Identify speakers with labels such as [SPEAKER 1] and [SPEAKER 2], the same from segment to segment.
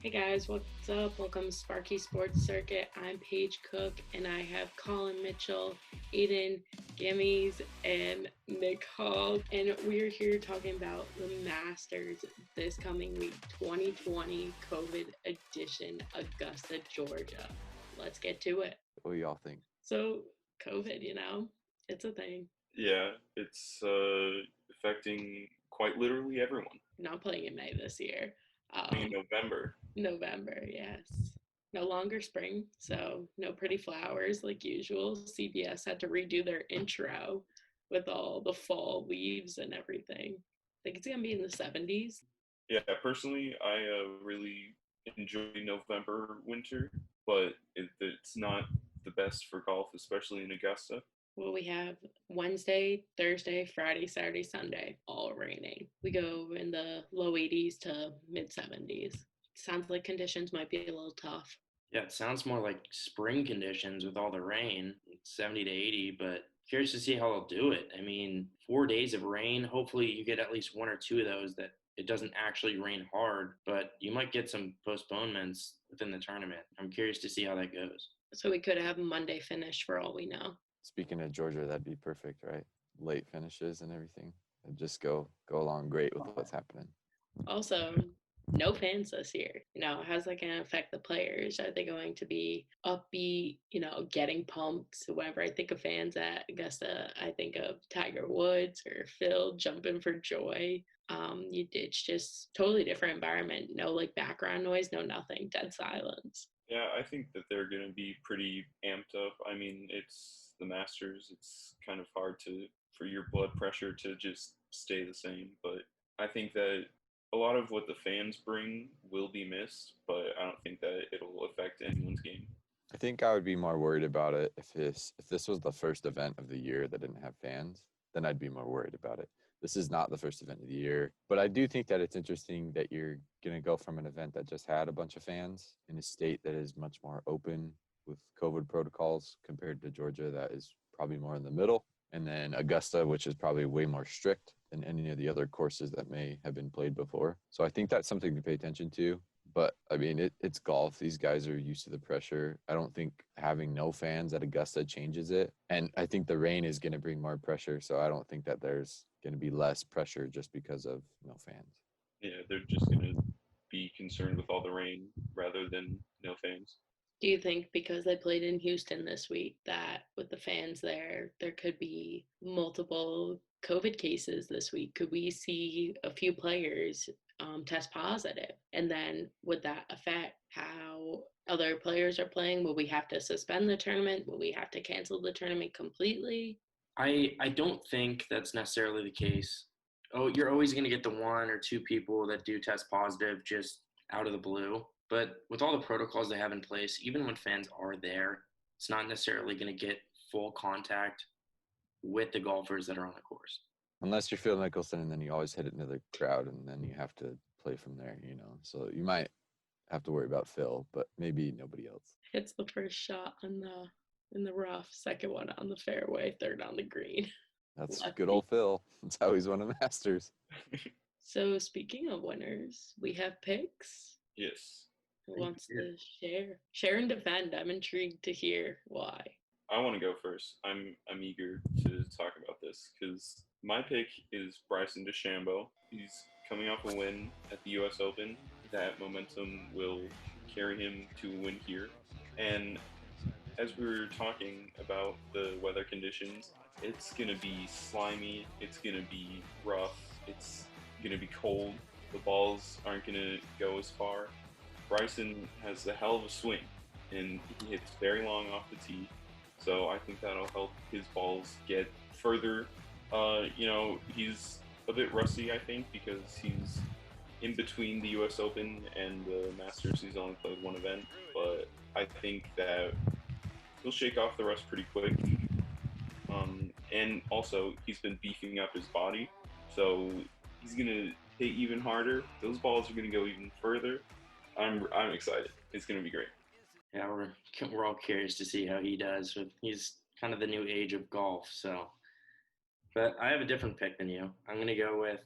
[SPEAKER 1] Hey guys, what's up? Welcome to Sparky Sports Circuit. I'm Paige Cook and I have Collin Mitchell, Aidan, Gimmies, and Nik Hall. And we're here talking about the Masters this coming week, 2020 COVID edition, Augusta, Georgia. Let's get to it.
[SPEAKER 2] What do y'all think?
[SPEAKER 1] So, COVID, it's a thing.
[SPEAKER 3] Yeah, it's affecting quite literally everyone.
[SPEAKER 1] Not playing in May this year.
[SPEAKER 3] In November.
[SPEAKER 1] November, yes. No longer spring, so no pretty flowers like usual. CBS had to redo their intro with all the fall leaves and everything. I think it's gonna be in the 70s.
[SPEAKER 3] Yeah, personally, I really enjoy November winter, but it's not the best for golf, especially in Augusta.
[SPEAKER 1] Well, we have Wednesday, Thursday, Friday, Saturday, Sunday, all raining. We go in the low 80s to mid 70s. Sounds like conditions might be a little tough.
[SPEAKER 4] Yeah, it sounds more like spring conditions with all the rain, 70 to 80, but curious to see how they'll do it. I mean, 4 days of rain. Hopefully, you get at least one or two of those that it doesn't actually rain hard, but you might get some postponements within the tournament. I'm curious to see how that goes.
[SPEAKER 1] So we could have a Monday finish for all we know.
[SPEAKER 2] Speaking of Georgia, that'd be perfect, right? Late finishes and everything. It'd just go along great with what's happening.
[SPEAKER 1] Also, no fans this year. How's that going to affect the players? Are they going to be upbeat, getting pumped? Whenever I think of fans at Augusta, I think of Tiger Woods or Phil jumping for joy. It's just totally different environment. No like background noise, no nothing, dead silence.
[SPEAKER 3] Yeah, I think that they're going to be pretty amped up. I mean, it's the Masters. It's kind of hard for your blood pressure to just stay the same, but I think that a lot of what the fans bring will be missed, but I don't think that it'll affect anyone's game.
[SPEAKER 2] I think I would be more worried about it if this was the first event of the year that didn't have fans, then I'd be more worried about it. This is not the first event of the year, but I do think that it's interesting that you're going to go from an event that just had a bunch of fans in a state that is much more open with COVID protocols compared to Georgia that is probably more in the middle, and then Augusta, which is probably way more strict than any of the other courses that may have been played before. So I think that's something to pay attention to. But I mean, it's golf. These guys are used to the pressure. I don't think having no fans at Augusta changes it. And I think the rain is going to bring more pressure. So I don't think that there's going to be less pressure just because of no fans.
[SPEAKER 3] Yeah, they're just going to be concerned with all the rain rather than no fans.
[SPEAKER 1] Do you think because they played in Houston this week that with the fans there could be multiple COVID cases this week? Could we see a few players test positive? And then would that affect how other players are playing? Will we have to suspend the tournament? Will we have to cancel the tournament completely?
[SPEAKER 4] I don't think that's necessarily the case. Oh, you're always going to get the one or two people that do test positive just out of the blue. But with all the protocols they have in place, even when fans are there, it's not necessarily going to get full contact with the golfers that are on the course.
[SPEAKER 2] Unless you're Phil Mickelson, and then you always hit it into the crowd, and then you have to play from there. So you might have to worry about Phil, but maybe nobody else.
[SPEAKER 1] Hits the first shot in the rough, second one on the fairway, third on the green.
[SPEAKER 2] That's
[SPEAKER 1] Lefty.
[SPEAKER 2] good old Phil. That's how he's won a Masters.
[SPEAKER 1] So speaking of winners, we have picks.
[SPEAKER 3] Yes.
[SPEAKER 1] Who wants to share and defend? I'm intrigued to hear why.
[SPEAKER 3] I want to go first. I'm eager to talk about this because my pick is Bryson DeChambeau. He's coming off a win at the U.S. Open. That momentum will carry him to a win here. And as we were talking about the weather conditions, it's gonna be slimy. It's gonna be rough. It's gonna be cold. The balls aren't gonna go as far. Bryson has a hell of a swing, and he hits very long off the tee. So I think that'll help his balls get further. He's a bit rusty, I think, because he's in between the U.S. Open and the Masters. He's only played one event, but I think that he'll shake off the rust pretty quick. And also, he's been beefing up his body, so he's gonna hit even harder. Those balls are gonna go even further. I'm excited. It's gonna be great.
[SPEAKER 4] Yeah, we're all curious to see how he does. He's kind of the new age of golf, so. But I have a different pick than you. I'm going to go with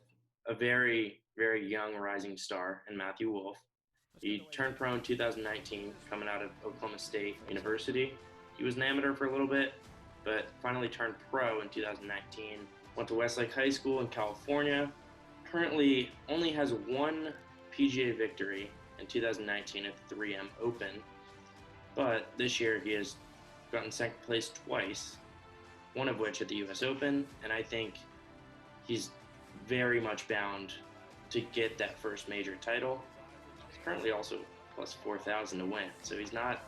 [SPEAKER 4] a very, very young rising star in Matthew Wolff. He turned pro in 2019, coming out of Oklahoma State University. He was an amateur for a little bit, but finally turned pro in 2019. Went to Westlake High School in California. Currently only has one PGA victory in 2019 at the 3M Open, but this year he has gotten second place twice, one of which at the US Open, and I think he's very much bound to get that first major title. He's currently also plus 4,000 to win, so he's not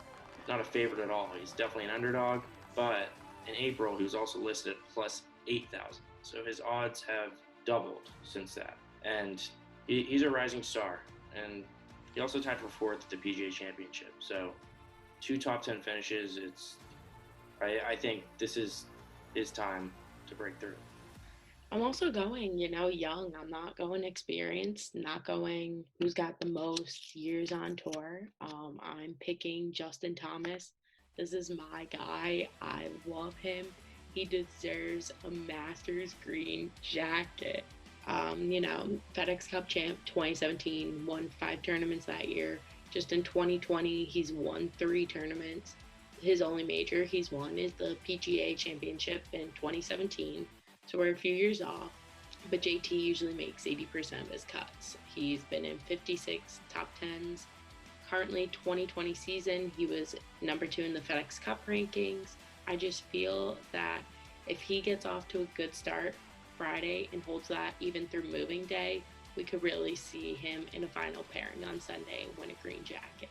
[SPEAKER 4] a favorite at all. He's definitely an underdog, but in April he was also listed at plus 8,000, so his odds have doubled since that, and he's a rising star, and he also tied for fourth at the PGA Championship, so 2 top 10 finishes. I think this is his time to break through.
[SPEAKER 1] I'm also going, young. I'm not going experienced, not going who's got the most years on tour. I'm picking Justin Thomas. This is my guy. I love him. He deserves a Masters green jacket. FedEx Cup champ 2017, won 5 tournaments that year. Just in 2020, he's won 3 tournaments. His only major he's won is the PGA Championship in 2017. So we're a few years off, but JT usually makes 80% of his cuts. He's been in 56 top 10s. Currently, 2020 season, he was number 2 in the FedEx Cup rankings. I just feel that if he gets off to a good start Friday and holds that even through moving day, we could really see him in a final pairing on Sunday and win a green jacket.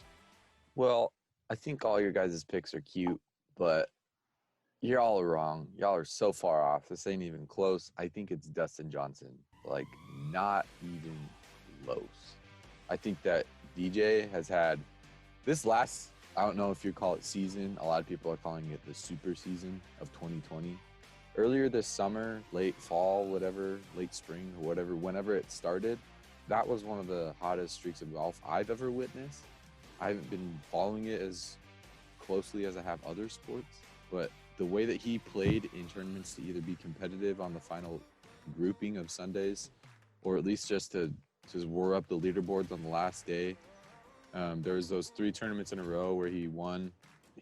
[SPEAKER 2] Well, I think all your guys' picks are cute, but you're all wrong. Y'all are so far off. This ain't even close. I think it's Dustin Johnson. Like, not even close. I think that DJ has had this last, I don't know if you call it season. A lot of people are calling it the super season of 2020. Earlier this summer, late fall, whatever, late spring, or whatever, whenever it started, that was one of the hottest streaks of golf I've ever witnessed. I haven't been following it as closely as I have other sports, but the way that he played in tournaments to either be competitive on the final grouping of Sundays, or at least just to roar up the leaderboards on the last day. There was those 3 tournaments in a row where he won.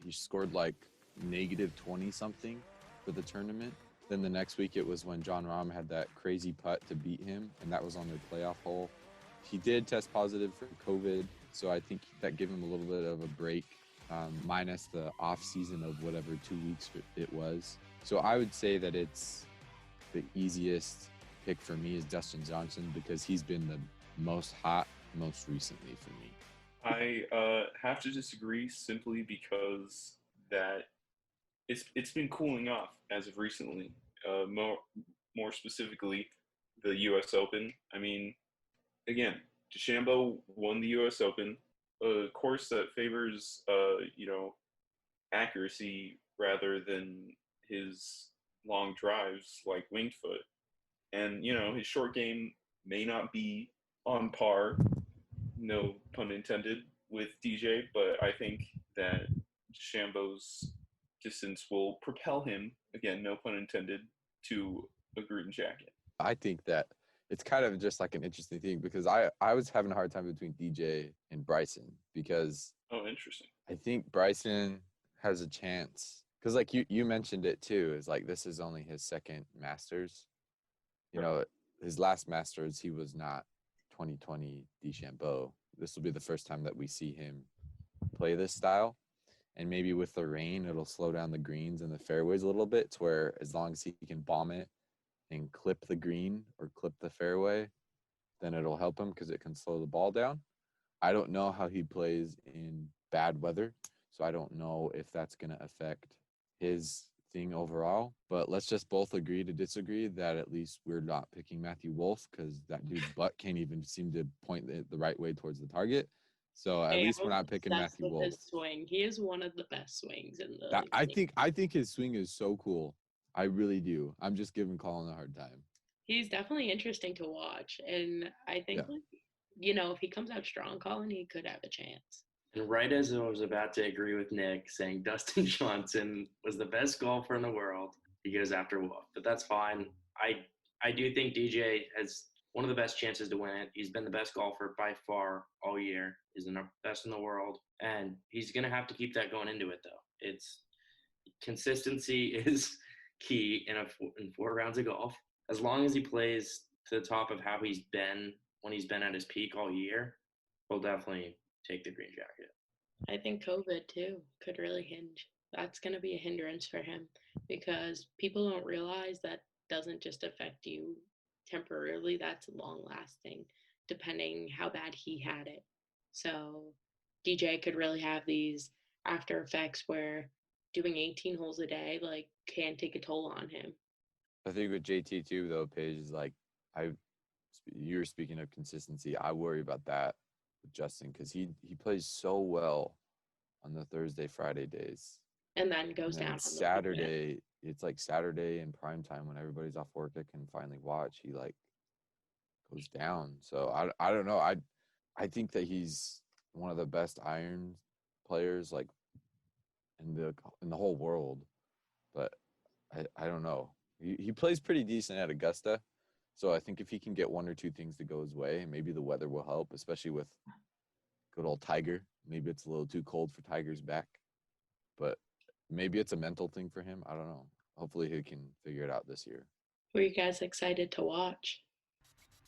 [SPEAKER 2] He scored like negative 20 something for the tournament. Then the next week it was when John Rahm had that crazy putt to beat him, and that was on their playoff hole. He did test positive for COVID, so I think that gave him a little bit of a break. Minus the off season of whatever 2 weeks it was. So I would say that it's the easiest pick for me is Dustin Johnson because he's been the most hot most recently for me.
[SPEAKER 3] I have to disagree simply because that it's been cooling off as of recently. More specifically, the U.S. Open. I mean, again, DeChambeau won the U.S. Open. A course that favors, accuracy rather than his long drives like winged foot. And, his short game may not be on par, no pun intended, with DJ, but I think that DeChambeau's distance will propel him, again, no pun intended, to a green jacket.
[SPEAKER 2] I think that it's kind of just like an interesting thing because I was having a hard time between DJ and Bryson because
[SPEAKER 3] interesting.
[SPEAKER 2] I think Bryson has a chance because like you mentioned it too, is like this is only his second Masters. His last Masters he was not 2020 DeChambeau. This will be the first time that we see him play this style, and maybe with the rain it'll slow down the greens and the fairways a little bit to where as long as he can bomb it and clip the green or clip the fairway, then it'll help him because it can slow the ball down. I don't know how he plays in bad weather, so I don't know if that's going to affect his thing overall. But let's just both agree to disagree that at least we're not picking Matthew Wolff because that dude's butt can't even seem to point the right way towards the target. So at least we're not picking Matthew Wolff.
[SPEAKER 1] His swing. He is one of the best swings in the
[SPEAKER 2] league. I think his swing is so cool. I really do. I'm just giving Collin a hard time.
[SPEAKER 1] He's definitely interesting to watch. And I think, if he comes out strong, Collin, he could have a chance.
[SPEAKER 4] And right as I was about to agree with Nick, saying Dustin Johnson was the best golfer in the world, he goes after Wolff. But that's fine. I do think DJ has one of the best chances to win it. He's been the best golfer by far all year. He's the best in the world, and he's going to have to keep that going into it, though. It's consistency is key in 4 rounds of golf. As long as he plays to the top of how he's been when he's been at his peak all year, he'll definitely take the green jacket.
[SPEAKER 1] I think COVID too could really hinge. That's going to be a hindrance for him because people don't realize that doesn't just affect you temporarily, that's long lasting, depending how bad he had it. So DJ could really have these after effects where doing 18 holes a day like can take a toll on him.
[SPEAKER 2] I think with JT too, though, Paige is like, you're speaking of consistency. I worry about that with Justin because he plays so well on the Thursday, Friday days.
[SPEAKER 1] And then goes
[SPEAKER 2] and then
[SPEAKER 1] down on
[SPEAKER 2] Saturday. It's like Saturday in prime time when everybody's off work. I can finally watch. He like goes down. So I don't know. I think that he's one of the best iron players like in the whole world. But I don't know. He plays pretty decent at Augusta. So I think if he can get one or two things to go his way, maybe the weather will help, especially with good old Tiger. Maybe it's a little too cold for Tiger's back. But maybe it's a mental thing for him. I don't know. Hopefully he can figure it out this year.
[SPEAKER 1] Were you guys excited to watch?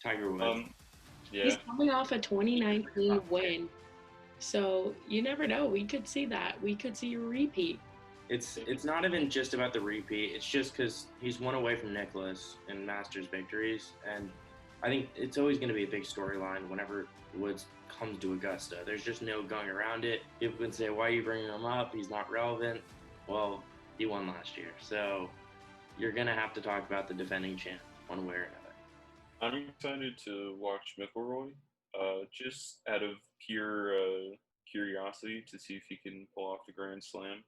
[SPEAKER 4] Tiger Woods.
[SPEAKER 3] Yeah.
[SPEAKER 1] He's coming off a 2019 win. So you never know. We could see that. We could see a repeat.
[SPEAKER 4] It's not even just about the repeat. It's just because he's one away from Nicklaus in Masters victories, and I think it's always going to be a big storyline whenever Woods comes to Augusta. There's just no going around it. People can say, "Why are you bringing him up? He's not relevant." Well, he won last year, so you're going to have to talk about the defending champ one way or another.
[SPEAKER 3] I'm excited to watch McIlroy, just out of pure curiosity to see if he can pull off the Grand Slam.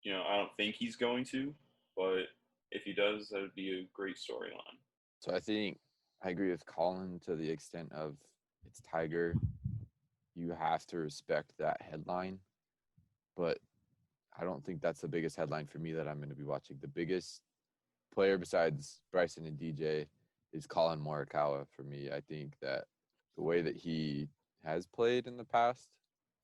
[SPEAKER 3] You know, I don't think he's going to, but if he does, that would be a great storyline.
[SPEAKER 2] So I think I agree with Collin to the extent of it's Tiger. You have to respect that headline, but I don't think that's the biggest headline for me that I'm going to be watching. The biggest player besides Bryson and DJ is Collin Morikawa for me. I think that the way that he has played in the past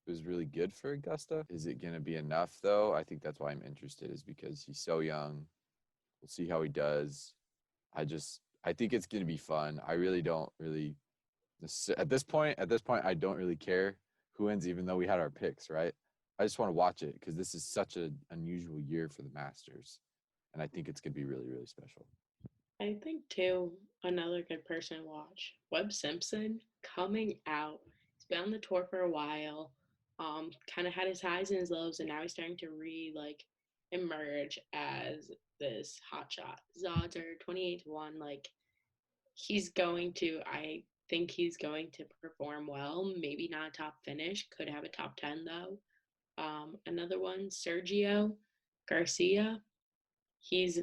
[SPEAKER 2] was really good for Augusta. Is it going to be enough, though? I think that's why I'm interested, is because he's so young. We'll see how he does. I think it's going to be fun. I really don't really at this point, I don't really care who wins, even though we had our picks, right? I just want to watch it because this is such an unusual year for the Masters. And I think it's going to be really, really special.
[SPEAKER 1] I think, too, another good person to watch, Webb Simpson coming out. He's been on the tour for a while, kind of had his highs and his lows, and now he's starting to emerge as this hot shot. His odds are 28-1. I think he's going to perform well. Maybe not a top finish. Could have a top 10, though. Another one, Sergio Garcia. He's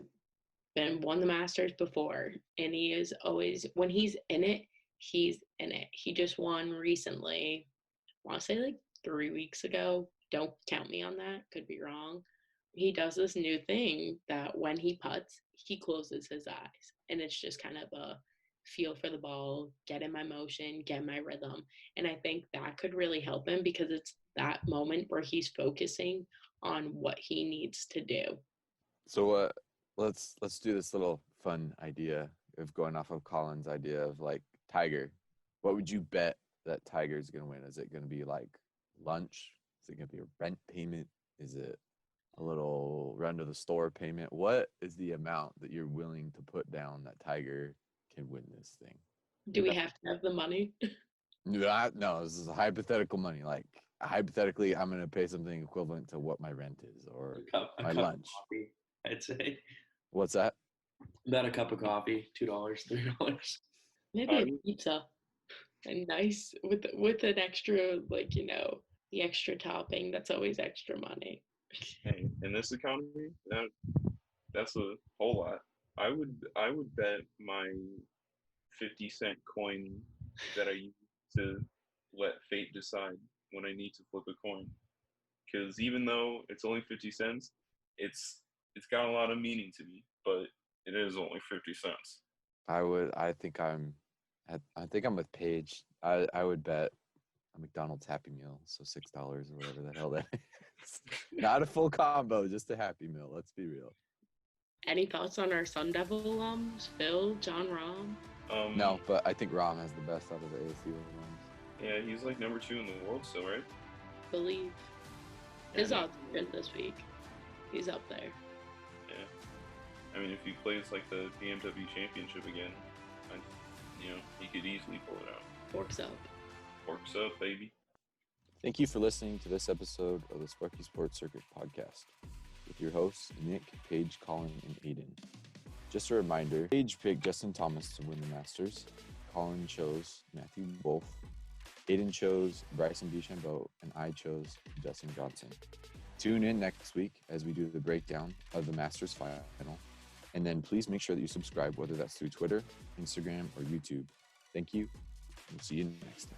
[SPEAKER 1] won the Masters before, and he is always, when he's in it, he's in it. He just won recently, I want to say 3 weeks ago. Don't count me on that. Could be wrong. He does this new thing that when he putts, he closes his eyes, and it's just kind of a feel for the ball, get in my motion, get my rhythm. And I think that could really help him because it's that moment where he's focusing on what he needs to do.
[SPEAKER 2] So let's do this little fun idea of going off of Collin's idea of Tiger. What would you bet that Tiger's going to win? Is it going to be lunch? Is it going to be a rent payment? Is it a little run to the store payment? What is the amount that you're willing to put down that Tiger can win this thing?
[SPEAKER 1] Do we have to have the money?
[SPEAKER 2] No, this is hypothetical money. Hypothetically, I'm going to pay something equivalent to what my rent is or my lunch.
[SPEAKER 4] Coffee, I'd say.
[SPEAKER 2] What's that?
[SPEAKER 4] About a cup of coffee, $2, $3.
[SPEAKER 1] Maybe a pizza. A nice with an extra, the extra topping. That's always extra money.
[SPEAKER 3] Hey, in this economy, that's a whole lot. I would bet my 50-cent coin that I use to let fate decide when I need to flip a coin. Because even though it's only 50 cents, it's got a lot of meaning to me, but it is only 50 cents.
[SPEAKER 2] I think I'm I think I'm with Paige. I would bet a McDonald's Happy Meal, so $6 or whatever the hell that is. Not a full combo, just a Happy Meal. Let's be real.
[SPEAKER 1] Any thoughts on our Sun Devil alums? Phil, John Rahm?
[SPEAKER 2] No, but I think Rahm has the best out of the ASU alums.
[SPEAKER 3] Yeah, he's like number 2 in the world still, right?
[SPEAKER 1] Believe. His odds are good this week. He's up there.
[SPEAKER 3] Yeah. I mean, if he plays like the BMW Championship again, he could easily pull it out.
[SPEAKER 1] Forks up.
[SPEAKER 3] Forks up, baby.
[SPEAKER 2] Thank you for listening to this episode of the Sparky Sports Circuit podcast with your hosts, Nick, Paige, Collin, and Aidan. Just a reminder, Paige picked Justin Thomas to win the Masters. Collin chose Matthew Wolff. Aidan chose Bryson DeChambeau, and I chose Dustin Johnson. Tune in next week as we do the breakdown of the Masters final. And then please make sure that you subscribe, whether that's through Twitter, Instagram, or YouTube. Thank you. We'll see you next time.